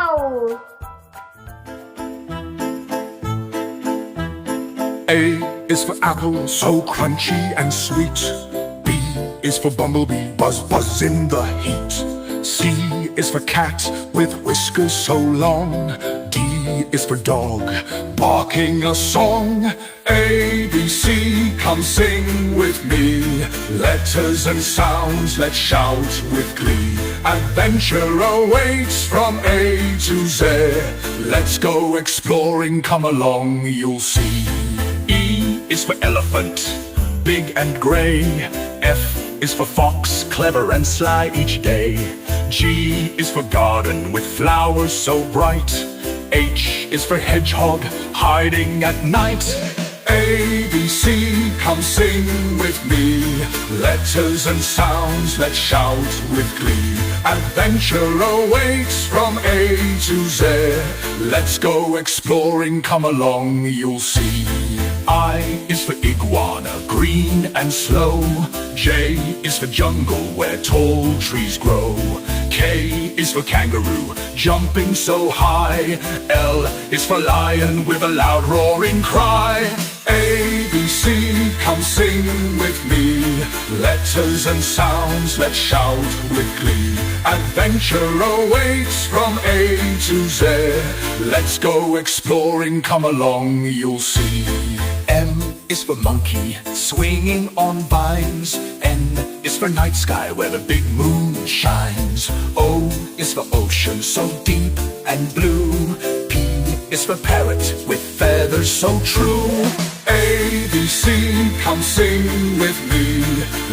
Wow! A is for apple, so crunchy and sweet. B is for bumblebee, buzz buzz in the heat. C is for cat, with whiskers so long. D is for dog, barking a song. A, B, C, come sing with me. Letters and sounds, let's shout with glee. Adventure awaits from A to Z. Let's go exploring, come along, you'll see. E is for elephant, big and gray. F is for fox, clever and sly each day. G is for garden with flowers so bright. H is for hedgehog, hiding at night. A, B, C, come sing with me. Letters and sounds, let's shout with glee. Adventure awaits from A to Z. Let's go exploring, come along, you'll see. I is for iguana, green and slow. J is for jungle, where tall trees grow. K is for kangaroo, jumping so high. L is for lion, with a loud roaring cry. A, B, C, come sing with me. Letters and sounds, let's shout with glee. Adventure awaits from A to Z. Let's go exploring, come along, you'll see. M is for monkey, swinging on vines. N is for night sky, where the big moon shines. O is for ocean, so deep and blue. P is for parrot, with feathers so true. A, B, C, come sing with me.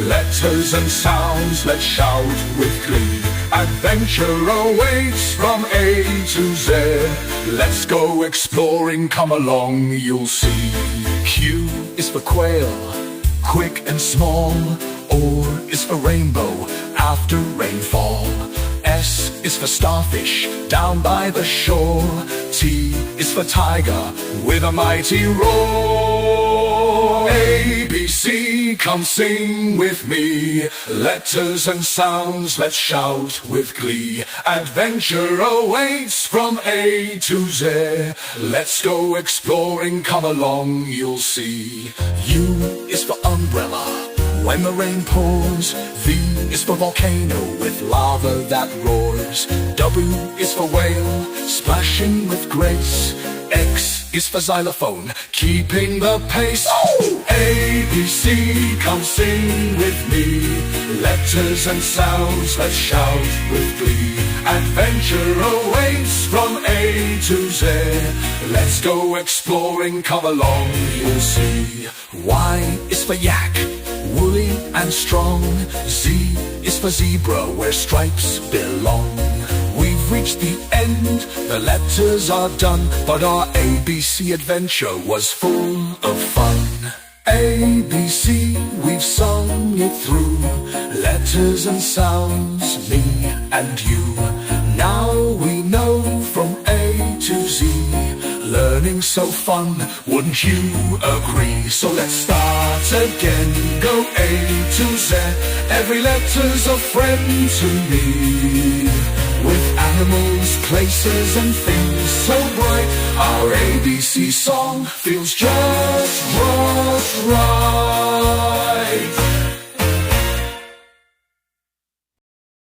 Letters and sounds, let's shout with glee. Adventure awaits from A to Z. Let's go exploring, come along, you'll see. Q is for quail, quick and small. O is for rainbow, after rainfall. S is for starfish, down by the shore. T is for tiger, with a mighty roar. A, B, C, come sing with me. Letters and sounds, let's shout with glee. Adventure awaits from A to Z. Let's go exploring, come along, you'll see. U is for umbrella, when the rain pours. V is for volcano, with lava that roars. W is for whale, splashing with grace. X is for xylophone, keeping the pace. A, B, C, come sing with me. Letters and sounds, let's shout with glee. Adventure awaits from A to Z. Let's go exploring, come along, you'll see. Y is for yak, woolly and strong. Z is for zebra, where stripes belong. We've reached the end, the letters are done, but our ABC adventure was full of fun. A, B, C, we've sung it through. Letters and sounds, me and you. Now we know from A to Z. Learning so fun, wouldn't you agree? So let's start again, go A to Z. Every letter's a friend to me. With animals, places and things so bright, our ABC song feels just right.